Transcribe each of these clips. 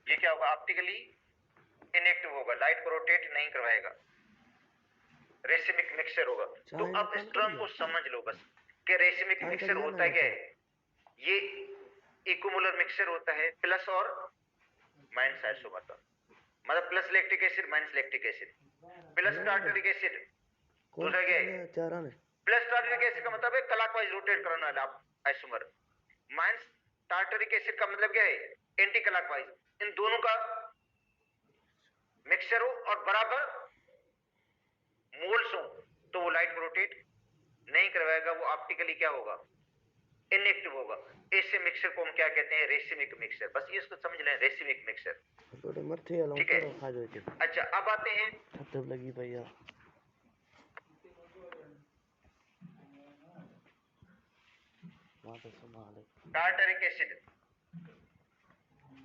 ये क्या होगा, ऑप्टिकली इनएक्टिव होगा, लाइट को रोटेट नहीं करवाएगा, रेसिमिक मिक्सचर होगा। तो अब इस टर्म को समझ लो बस कि रेसिमिक मिक्सचर होता है क्या है। ये इक्विमोलर मिक्सचर होता है प्लस और माइनस आइसोमर का, मतलब plus lactic acid minus lactic acid, plus tartaric acid, दूसरा क्या है प्लस टार्टरिक एसिड का मतलब है क्लॉकवाइज रोटेट करने वाला आइसोमर, माइनस टार्टरिक एसिड का मतलब क्या है एंटी क्लॉकवाइज। इन दोनों का मिक्सचर हो और बराबर मोल्स हो तो वो लाइट को रोटेट नहीं करवाएगा, वो ऑप्टिकली क्या होगा, इनएक्टिव होगा। ऐसे मिक्सचर को हम क्या कहते हैं, रेसिमिक मिक्सचर। बस ये इसको समझ लें, रेसिमिक मिक्सचर, ठीक है। अच्छा अब आते हैं टार्टरिक एसिड।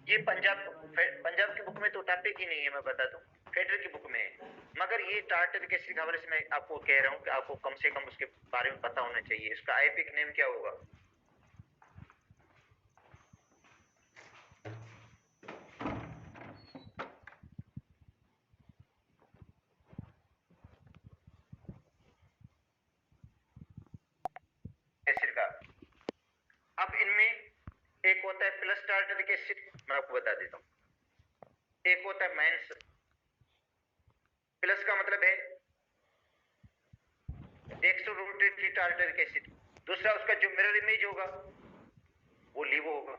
ये पंजाब की बुक में तो टॉपिक ही नहीं है, मैं बता दूं, फेडरल की बुक में है, मगर ये टार्टरिक एसिड के हवाले से मैं आपको कह रहा हूं कि आपको कम से कम उसके बारे में पता होना चाहिए। इसका आईपिक नेम क्या होगा, एसिड का। अब इनमें एक होता है प्लस टार्टरिक एसिड, मैं आपको बता देता हूं, एक होता है माइनस। प्लस का मतलब है डेक्सट्रोरोटेटरी टार्टरिक एसिड, दूसरा उसका जो मिरर इमेज होगा वो लिवो होगा।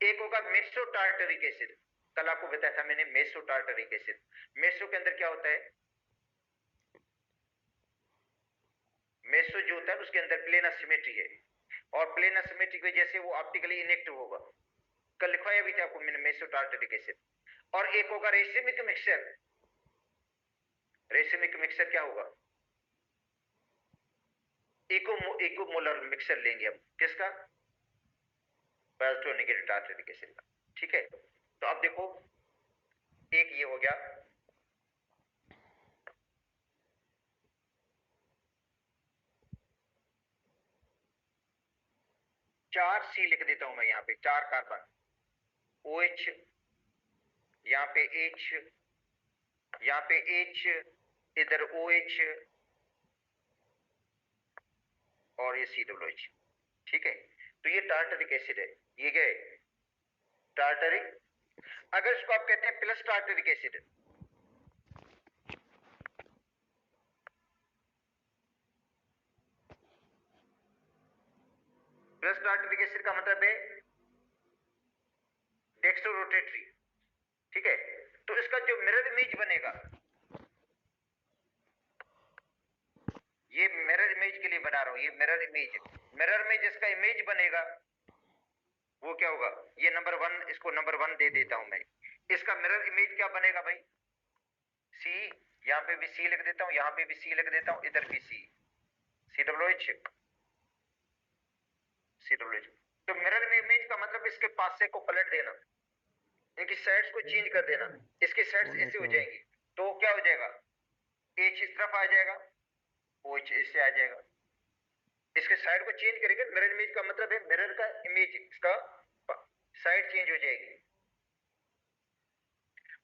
एक होगा मेसो टार्टरिक एसिड, कल आपको बताया था मैंने मेसो टार्टरिक एसिड। मेसो के अंदर क्या होता है, मेसो जो होता है उसके अंदर प्लेन सिमेट्री है, और प्लेन सिमेट्री की वजह से वो ऑप्टिकली इनएक्टिव होगा। कल लिखवाया भी था आपको मैंने मेसो टार्टरिक एसिड। और एक होगा रेसिमिक मिक्सचर। रेसिमिक मिक्सचर क्या होगा, इकोमोलर मिक्सचर लेंगे हम, किसका, पॉजिटिव नेगेटिव टार्टरिक एसिड का, ठीक है। तो अब देखो, एक ये हो गया, चार सी लिख देता हूं मैं यहां पे, चार कार्बन, OH, यहां पे H, यहां पे H, इधर OH और ये COOH, ठीक है। तो ये टार्टरिक एसिड है, ये क्या है, टार्टरिक। अगर इसको आप कहते हैं plus tartaric acid, plus tartaric acid का मतलब है डेक्स्ट्रोरोटेटरी, ठीक है। तो इसका जो मिरर इमेज बनेगा, ये मिरर इमेज के लिए बना रहा हूं, ये मिरर इमेज, मिरर में जिसका इमेज बनेगा वो क्या होगा, ये नंबर 1, इसको नंबर 1 दे देता हूं मैं। इसका मिरर इमेज क्या बनेगा भाई, सी, यहां पे भी सी लिख देता हूं, यहां पे भी सी लिख देता हूं, इधर भी सी, COOH, COOH। तो मिरर में इमेज का मतलब इसके पासे को पलट देना, इनकी साइड्स को चेंज कर देना, इसकी साइड्स ऐसे हो जाएंगी, तो क्या हो जाएगा, H इस तरफ आ जाएगा, OH इससे आ जाएगा। इसके साइड को चेंज करेंगे, मिरर इमेज का मतलब है मिरर का इमेज, इसका साइड चेंज हो जाएगी,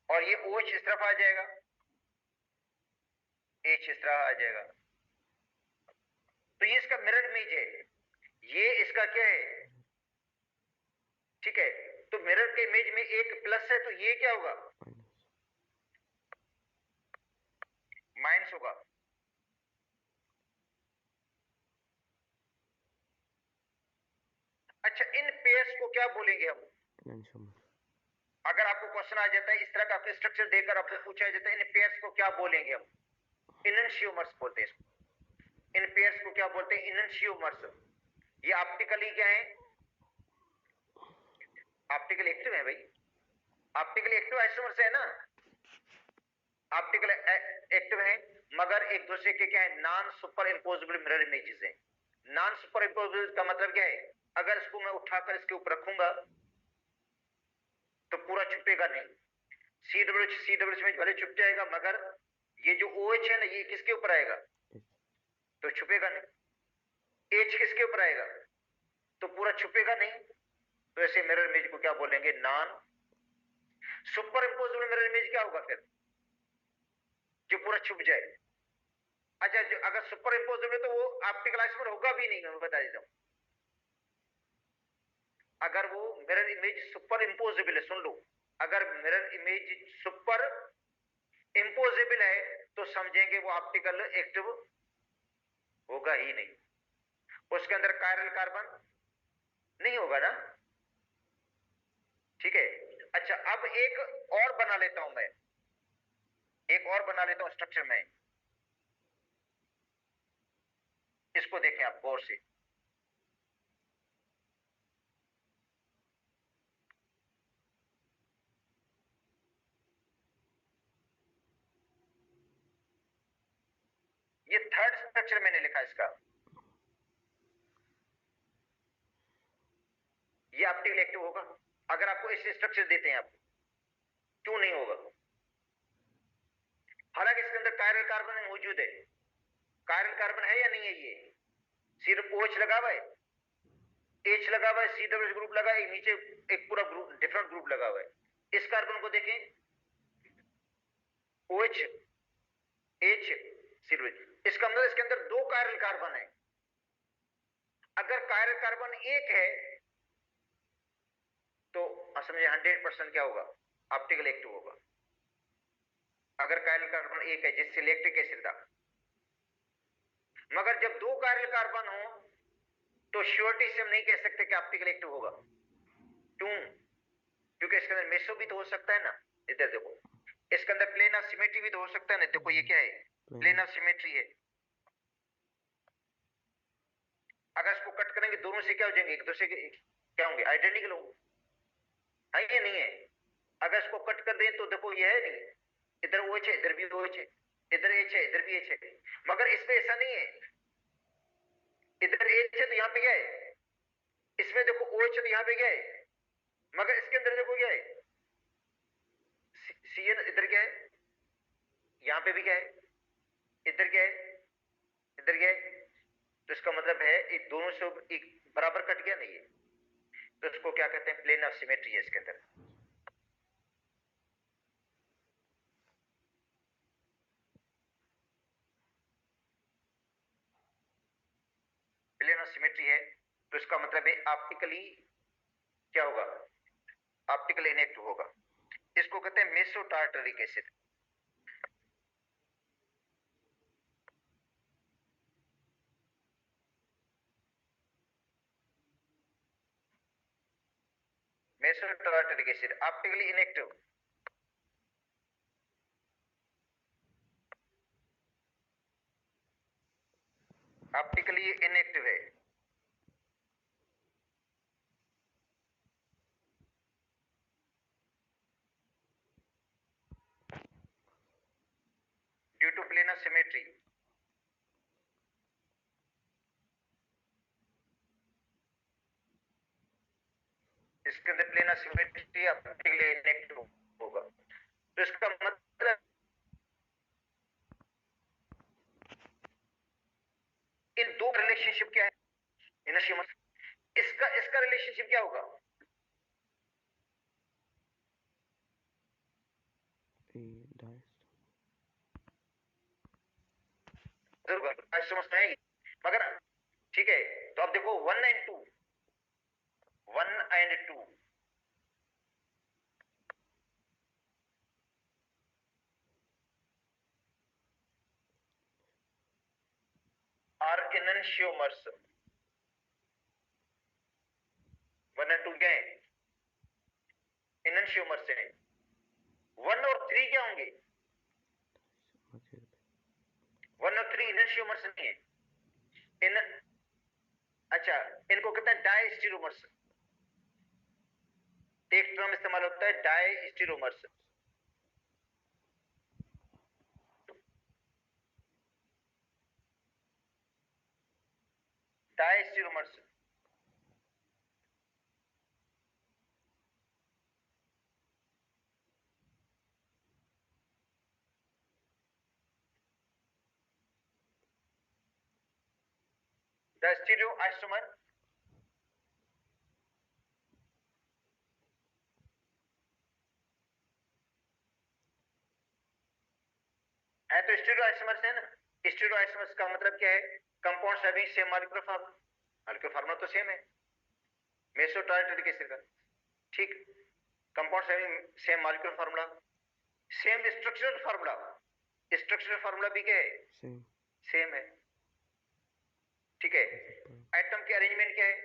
और ये OH इस तरफ आ जाएगा, H इस तरह आ जाएगा। तो ये इसका मिरर इमेज है, ये इसका क्या है, ठीक है। तो मिरर के इमेज में एक प्लस है, तो ये क्या होगा, माइनस होगा। अच्छा, इन पेयर्स को क्या बोलेंगे हम, अगर आपको क्वेश्चन आ जाता है इस तरह का स्ट्रक्चर देकर आपको पूछा जाता है, इन पेयर्स को क्या बोलेंगे हम, इनशियोमर्स बोलते हैं। इन पेयर्स को क्या बोलते हैं, इनशियोमर्स। ये ऑप्टिकली क्या है, ऑप्टिकल एक्टिव है भाई, ऑप्टिकल एक्टिव आइसोमर्स है ना, ऑप्टिकल एक्टिव है, मगर एक दूसरे के क्या है, non superimposable mirror images है। नॉन सुपर इंपोजेबल का मतलब क्या है, अगर इसको मैं उठाकर इसके ऊपर रखूंगा तो पूरा छुपेगा नहीं, COOH में भले छुप जाएगा, मगर ये जो OH है ना, ये किसके ऊपर आएगा, तो छुपेगा नहीं। H किसके ऊपर आएगा, तो पूरा छुपेगा नहीं। तो ऐसे मिरर इमेज को क्या बोलेंगे, non superimposable mirror image क्या होगा फिर? जो पूरा छुप जाए। अच्छा, जो अगर सुपर इंपोजेबल है तो वो ऑप्टिकल आइसोमर होगा भी नहीं, मैं बता देता हूं। अगर वो मिरर इमेज सुपर इंपोजेबल है, सुन लो, अगर मिरर इमेज सुपर इंपोजेबल है तो समझेंगे वो ऑप्टिकल एक्टिव होगा ही नहीं, उसके अंदर कायरल कार्बन नहीं होगा ना। ठीक है। अच्छा, अब एक और बना लेता हूं मैं, एक और बना लेता हूं स्ट्रक्चर में, इसको देखें आप गौर से। ये थर्ड स्ट्रक्चर मैंने लिखा इसका, ये ऑप्टिकल एक्टिव होगा अगर आपको ऐसे स्ट्रक्चर देते हैं आप, क्यों नहीं होगा? हालांकि इसके अंदर कायरल कार्बन मौजूद है, कायरल कार्बन है या नहीं है? ये सिर्फ OH लगा हुआ है, H लगा हुआ है, CH ग्रुप लगा है, नीचे एक पूरा ग्रुप डिफरेंट ग्रुप लगा हुआ है। इस कार्बन को देखें, OH H CH, इसका मतलब इसके अंदर दो कायरल कार्बन है। अगर कायरल कार्बन एक है तो समझे 100% क्या होगा? ऑप्टिकल एक्टिव होगा। अगर कायरल कार्बन एक है जिससे इलेक्ट्रिक एसिड था, मगर जब दो कायरल कार्बन हो तो श्योरिटी से हम नहीं कह सकते कि ऑप्टिकल एक्टिव होगा। क्यों? क्योंकि इसके अंदर मेसो भी तो हो सकता है ना। इधर देखो, इसके अंदर प्लेन ऑफ सिमेट्री भी तो हो सकता है ना। देखो ये क्या है? प्लेन ऑफ सिमेट्री है। अगर इसको कट करेंगे दोनों से क्या हो जाएंगे? एक दूसरे के क्या होंगे? आइडेंटिकल होंगे, है ये नहीं है? अगर इसको कट कर दें तो देखो ये है नहीं, इधर OH है, इधर भी OH है, इधर H है, इधर भी H है, मगर इसमें ऐसा नहीं है। इधर H है तो यहां पे क्या है? इसमें देखो OH है तो यहां पे क्या है? मगर इसके अंदर देखो क्या है? CN, इधर क्या है? यहां पे भी क्या है? इधर क्या है? इधर क्या है? तो इसका मतलब है ये दोनों से एक बराबर कट गया नहीं है, तो इसको क्या कहते हैं? प्लेन ऑफ सिमेट्री है इसके अंदर। प्लेन ऑफ सिमेट्री है तो इसका मतलब है ऑप्टिकली क्या होगा? ऑप्टिकल इनेक्टिव होगा। इसको कहते हैं meso tartaric acid. Meso tartaric acid optically inactive. Optically inactive है। Due to plane of symmetry. इसके अंदर plane of symmetry optically inactive होगा। तो इसका मतलब इन दो रिलेशनशिप क्या है? इनर्शिया, इसका इसका रिलेशनशिप क्या होगा? समझ में आएगी, मगर ठीक है। तो अब देखो 1 and 2, 1 and 2 are enantiomers। 1 and 2 क्या है? enantiomers है। 1 और 3 क्या होंगे? 1 और 3 enantiomers नहीं है। इन अच्छा, इनको कहते हैं डायस्टीरोमर्स। एक टर्म इस्तेमाल होता है डायस्टीरोमर्स। डायस्टीरोमर्स द स्टीरियो आइसोमर। तो स्टीरियोआइसोमर्स है ना, स्टीरियोआइसोमर्स का मतलब क्या है, compounds having same molecular formula, molecular formula तो सेम है मेसो टार्टरिक एसिड का, ठीक, compounds having same molecular formula, same structural formula, structural formula भी क्या है, सेम है, ठीक है। एटम के अरेंजमेंट क्या है,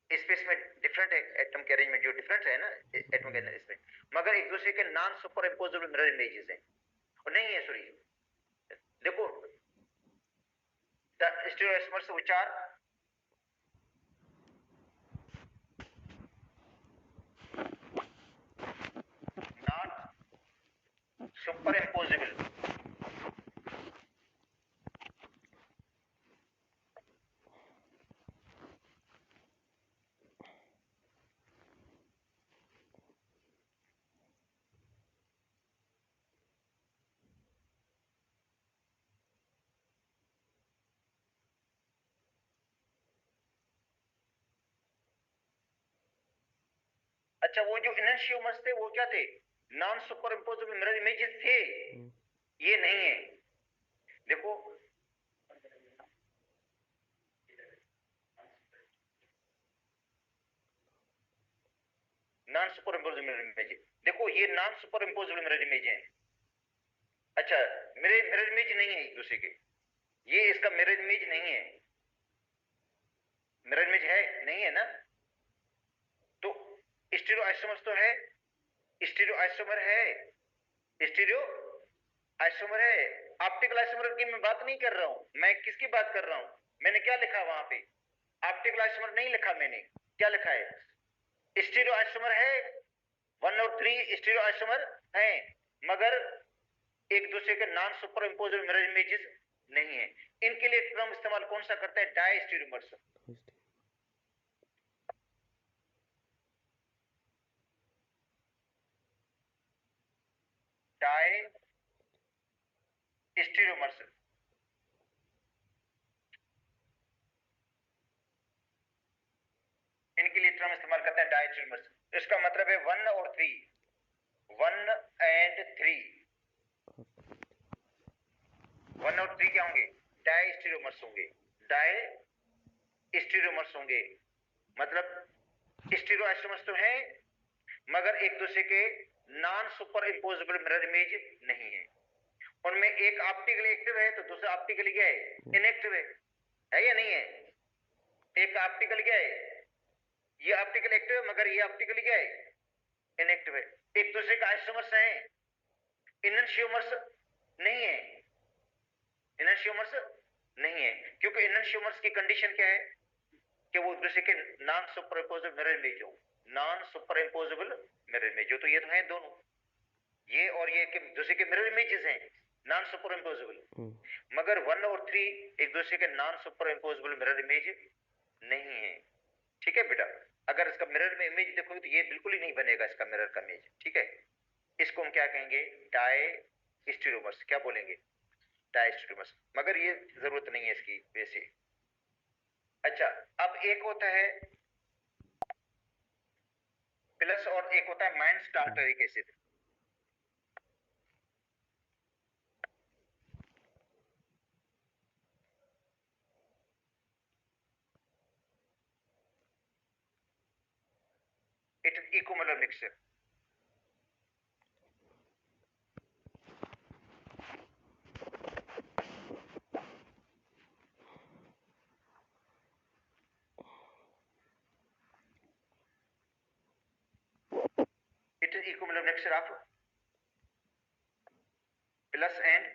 स्पेस में डिफरेंट है, एटम के अरेंजमेंट जो डिफरेंट है ना एटम के इसमें, मगर एक दूसरे के non superimposable mirror images हैं, और नहीं है, सॉरी देखो the stereoisomers which are not superimposable, अच्छा वो जो इनशियोमर्स थे वो क्या थे, non superimposable mirror images थे, ये नहीं है, देखो non superimposable mirror image, देखो ये non superimposable mirror image है, अच्छा मिरर इमेज नहीं है एक दूसरे के, ये इसका मिरर इमेज नहीं है, मिरर इमेज है नहीं है ना, तो स्टीरियो आइसोमर्स तो है, स्टीरियो आइसोमर है, स्टीरियो आइसोमर है, ऑप्टिकल आइसोमर की मैं बात नहीं कर रहा हूं, मैं किसकी बात कर रहा हूं, मैंने क्या लिखा वहां पे, ऑप्टिकल आइसोमर नहीं लिखा मैंने, क्या लिखा है, स्टीरियो आइसोमर है, 1 और 3 स्टीरियो आइसोमर हैं, मगर एक दूसरे के non superimposable mirror images नहीं है, इनके लिए टर्म इस्तेमाल कौन सा करता है, डाई स्टीरियोमर्स, डाई स्टीरियोमर्स, इनके लिए टर्म इस्तेमाल करते हैं डाई स्टीरियोमर्स, इसका मतलब है 1 और 3, 1 एंड 3, 1 और 3 क्या होंगे, डाई स्टीरियोमर्स होंगे, डाई स्टीरियोमर्स होंगे, मतलब स्टीरियोआइसोमर्स तो है मगर एक दूसरे के non superimposable mirror image नहीं है, उनमें एक ऑप्टिकली एक्टिव है तो दूसरा ऑप्टिकली क्या है, इनएक्टिव है या नहीं है, एक ऑप्टिकल क्या है, ये ऑप्टिकल एक्टिव है मगर ये ऑप्टिकली क्या है, इनएक्टिव है, एक दूसरे का आइसोमर्स है, इनर्शियोमर्स नहीं है, इनर्शियोमर्स नहीं है, क्योंकि इनर्शियोमर्स की कंडीशन क्या है कि वो एक दूसरे के non superimposable mirror image हो, non superimposable mirror image हो, तो ये तो है दोनों, ये और ये कि दूसरे के मिरर इमेजेस हैं नॉन सुपर इंपोजेबल, मगर 1 और 3 एक दूसरे के non superimposable mirror image नहीं है, ठीक है बेटा, अगर इसका मिरर में इमेज देखोगे तो ये बिल्कुल ही नहीं बनेगा इसका मिरर का इमेज, ठीक है, इसको हम क्या कहेंगे, डाई स्टीरियोमर्स, क्या बोलेंगे, डाई स्टीरियोमर्स, मगर ये जरूरत नहीं है इसकी वैसे। अच्छा अब एक होता है प्लस और एक होता है minus tartaric acid, it is equimolar mixture, it is equivalent mixture of plus and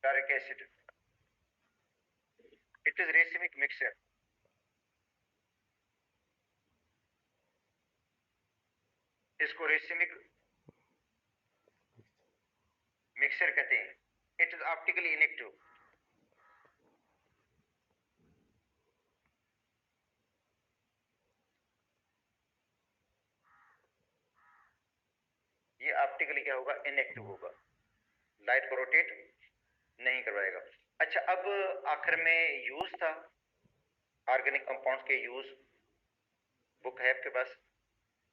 taric acid, it is racemic mixture, इसको रेसिमिक मिक्सचर कहते हैं, it is optically inactive, optically क्या होगा, इनएक्टिव होगा, लाइट को रोटेट नहीं करवाएगा। अच्छा, अब आखिर में यूज था, ऑर्गेनिक कंपाउंड्स के यूज, बुक है आपके पास?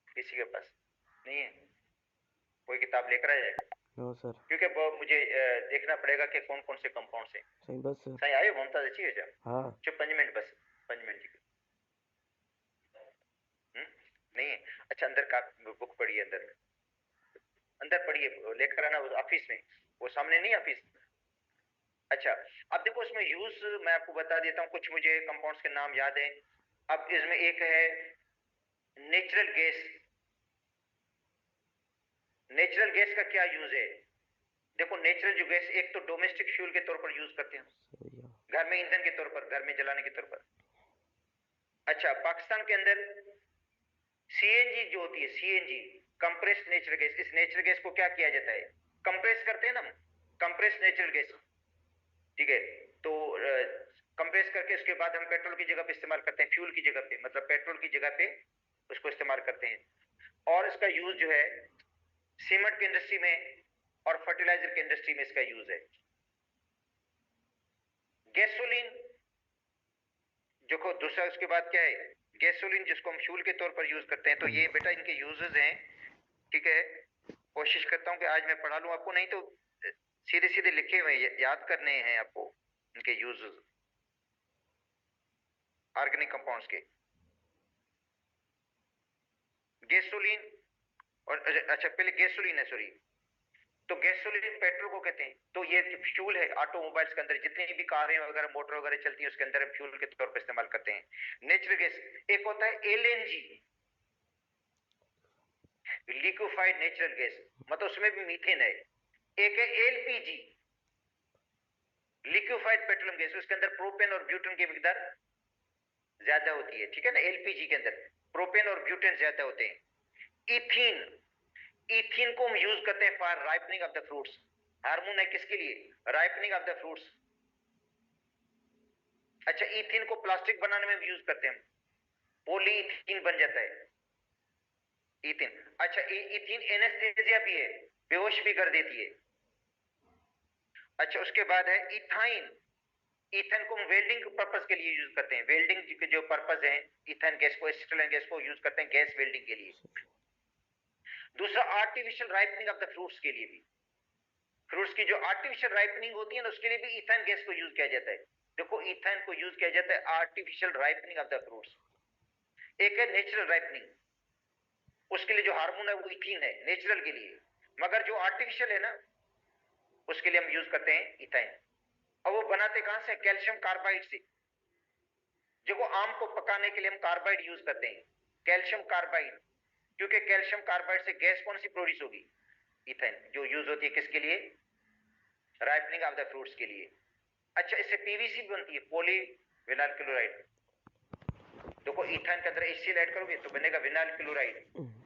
किसी के पास नहीं है? कोई किताब लेकर आ जाए। No sir. क्योंकि मुझे देखना पड़ेगा कि कौन कौन से कंपाउंड्स हैं। सही बस सर। सही आए ममताज, अच्छी है जा। हाँ। चुप 5 मिनट बस, 5 मिनट जी। नहीं है? अच्छा, अंदर का बुक पढ़िए, अंदर अंदर पढ़िए, लेकर आना ऑफिस में, वो सामने नहीं ऑफिस। अच्छा, अब देखो इसमें यूज मैं आपको बता देता हूँ, कुछ मुझे कंपाउंड्स के नाम याद है। अब इसमें एक है नेचुरल गैस। नेचुरल गैस का क्या यूज है? देखो नेचुरल जो गैस, एक तो डोमेस्टिक फ्यूल के तौर पर यूज करते हैं, घर में ईंधन के तौर पर, घर में जलाने के तौर पर। अच्छा, पाकिस्तान के अंदर सीएनजी जो होती है, सीएनजी कंप्रेस्ड नेचुरल गैस, इस नेचुरल गैस को क्या किया जाता है, कंप्रेस करते हैं ना, कंप्रेस्ड नेचुरल गैस, ठीक है। तो कंप्रेस करके उसके बाद हम पेट्रोल की जगह पे इस्तेमाल करते हैं, फ्यूल की जगह पे, मतलब पेट्रोल की जगह पे उसको इस्तेमाल करते हैं। और इसका यूज जो है सीमेंट की इंडस्ट्री में और फर्टिलाइजर की इंडस्ट्री में इसका यूज है। गैसोलीन, देखो दूसरा उसके बाद क्या है, गैसोलीन जिसको हम फ्यूल के तौर पर यूज करते हैं। तो ये बेटा इनके यूजेस हैं, ठीक है। कोशिश करता हूं कि आज मैं पढ़ा लूं आपको, नहीं तो सीधे सीधे लिखे हुए याद करने हैं आपको इनके यूजेस ऑर्गेनिक कंपाउंड्स के। गैसोलीन, और अच्छा पहले गैसोलीन है, सॉरी, तो गैसोलीन पेट्रोल को कहते हैं। तो ये फ्यूल है, ऑटोमोबाइल्स के अंदर जितनी भी कारें वगैरह, मोटर वगैरह चलती है, उसके अंदर हम फ्यूल के तौर पर इस्तेमाल करते हैं नेचुरल गैस। एक होता है एलएनजी, लिक्विफाइड नेचुरल गैस, मतलब उसमें भी मीथेन है। एक है एलपीजी, लिक्विफाइड पेट्रोलियम गैस, उसके अंदर प्रोपेन और ब्यूटेन की मिकदार ज्यादा होती है, ठीक है ना। एलपीजी के अंदर प्रोपेन और ब्यूटेन ज्यादा होते हैं। इथीन, इथीन को हम यूज करते हैं for ripening of the fruits. Hormone है किसके लिए, राइपनिंग ऑफ द फ्रूट्स। अच्छा, इथीन को प्लास्टिक बनाने में भी यूज करते हैं, पॉलीइथीन बन जाता है इथीन। अच्छा, इथीन एनेस्थेसिया भी है, बेहोश भी कर देती है। अच्छा, उसके बाद है इथाइन। ईथन को हम वेल्डिंग पर्पस के लिए यूज करते हैं, वेल्डिंग के जो पर्पस है, ईथन गैस को, एसिटिलीन गैस को यूज करते हैं गैस वेल्डिंग के लिए। दूसरा artificial ripening of the fruits के लिए भी, फ्रूट्स की जो आर्टिफिशियल राइपनिंग होती है ना, उसके लिए भी ईथन गैस को यूज किया जाता है। देखो ईथन को यूज किया जाता है artificial ripening of the fruits. एक है नेचुरल राइपनिंग, उसके लिए जो हार्मोन है वो इथीन है नेचुरल के लिए, मगर जो आर्टिफिशियल है ना, उसके लिए हम यूज करते हैं इथाइन। और वो बनाते कहां से, कैल्शियम कार्बाइड से। देखो आम को पकाने के लिए हम कार्बाइड यूज करते हैं, कैल्शियम कार्बाइड, क्योंकि कैल्शियम कार्बाइड से गैस कौन सी प्रोड्यूस होगी, इथेन, जो यूज होती है किसके लिए, राइपनिंग ऑफ द फ्रूट्स के लिए। अच्छा, इससे पीवीसी बनती है, पॉली विनाइल क्लोराइड। देखो इथेन के अंदर HCl ऐड करोगे तो बनेगा विनाइल क्लोराइड,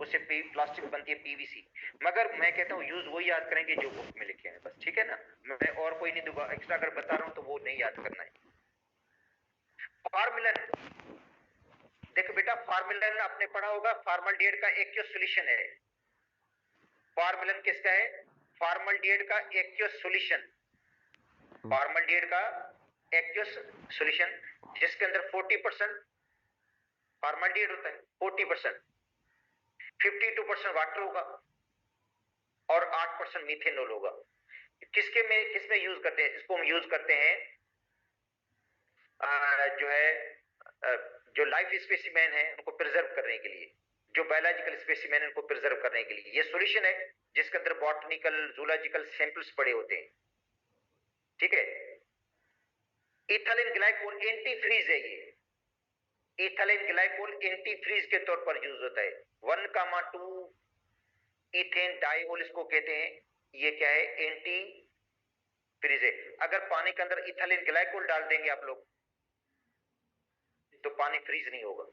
उससे प्लास्टिक बनती है पीवीसी। मगर मैं कहता हूं यूज वही याद करेंगे जो बुक में लिखे हैं बस, ठीक है ना। मैं और कोई नहीं दूंगा एक्स्ट्रा, अगर बता रहा हूं तो वो नहीं याद करना है। फार्मूलन, देखो बेटा फार्मूलन आपने पढ़ा होगा, फॉर्मल्डिहाइड का एक्वस सॉल्यूशन है। फॉर्मूलन किसका है, फॉर्मल्डिहाइड का एक्वस सॉल्यूशन, फॉर्मल्डिहाइड का एक्वस सॉल्यूशन, जिसके अंदर 40% फॉर्मल्डिहाइड होता है, 40%, 52% वाटर होगा और 8% मीथेनॉल होगा। किसमें यूज करते हैं इसको, हम यूज करते हैं जो है जो लाइफ स्पेसिमेन है उनको प्रिजर्व करने के लिए, जो बायोलॉजिकल स्पेसिमेन है उनको प्रिजर्व करने के लिए ये सॉल्यूशन है, जिसके अंदर बॉटनिकल जूलॉजिकल सैंपल्स पड़े होते हैं, ठीक है। इथाइलिन ग्लाइकोल एंटी फ्रीज है ये, इथाइलिन ग्लाइकोल एंटी फ्रीज के तौर पर यूज होता है। 1,2 इथेन डाइहोल इसको कहते हैं, ये क्या है, एंटी फ्रीज है। अगर पानी के अंदर इथाइलिन ग्लाइकोल डाल देंगे आप लोग तो पानी फ्रीज नहीं होगा,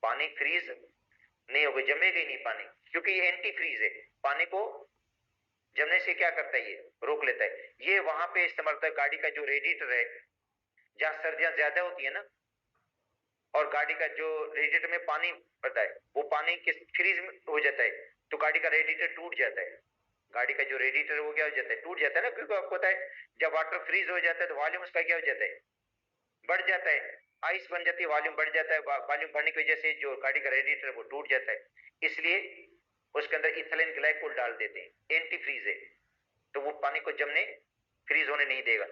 पानी फ्रीज नहीं होगा, जमेगा ही नहीं पानी, क्योंकि ये एंटी फ्रीज है। पानी को जमने से क्या करता है, ये रोक लेता है। ये वहां पे इस्तेमाल होता है, गाड़ी का जो रेडिएटर है, जहां सर्दियां ज्यादा होती है ना, और गाड़ी का जो रेडिएटर में पानी पड़ता है, वो पानी किस फ्रीज हो जाता है, तो गाड़ी का रेडिएटर टूट जाता है, गाड़ी का जो रेडिएटर हो गया हो जाता है, टूट जाता है ना, क्योंकि आपको पता है जब वाटर फ्रीज हो जाता है तो वॉल्यूम उसका क्या हो जाता है, बढ़ जाता है, आइस बन जाती है, वॉल्यूम बढ़ जाता है, वॉल्यूम बढ़ने की वजह से जो गाड़ी का रेडिएटर वो टूट जाता है, इसलिए उसके अंदर इथिलीन ग्लाइकोल डाल देते हैं, एंटी फ्रीज है, तो वो पानी को जमने फ्रीज होने नहीं देगा,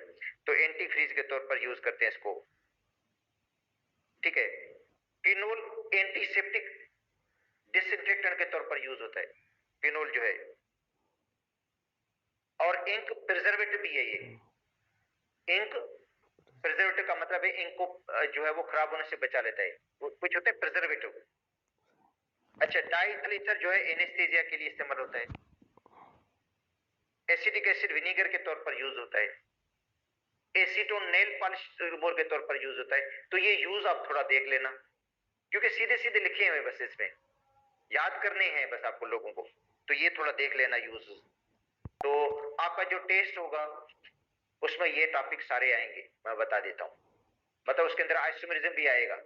तो एंटी फ्रीज के तौर पर यूज करते हैं इसको, ठीक है। फिनोल एंटीसेप्टिक डिसइंफेक्टेंट के तौर पर यूज होता है फिनोल जो है, और इंक प्रिजर्वेटिव भी है ये, इंक प्रिजर्वेटिव का मतलब है इंक को जो है वो खराब होने से बचा लेता है, कुछ होते हैं प्रिजर्वेटिव। अच्छा, डाइथिल ईथर जो है एनेस्थेसिया के लिए इस्तेमाल होता है, एसिटिक एसिड विनेगर के तौर पर यूज होता है, एसीटोन नेल पॉलिश रिमूवर के तौर पर यूज होता है। तो ये यूज आप थोड़ा देख लेना, क्योंकि सीधे सीधे लिखे हुए बस इसमें याद करने हैं बस आपको लोगों को, तो ये थोड़ा देख लेना यूज। तो आपका जो टेस्ट होगा उसमें ये टॉपिक सारे आएंगे, मैं बता देता हूं, मतलब उसके अंदर आइसोमेरिज्म भी आएगा,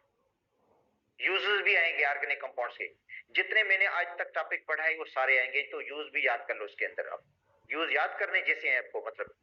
यूजेस भी आएंगे ऑर्गेनिक कंपाउंड्स के, जितने मैंने आज तक टॉपिक पढ़ाए वो सारे आएंगे, तो यूज भी याद कर लो उसके अंदर, आप यूज याद करने जैसे हैं आपको, मतलब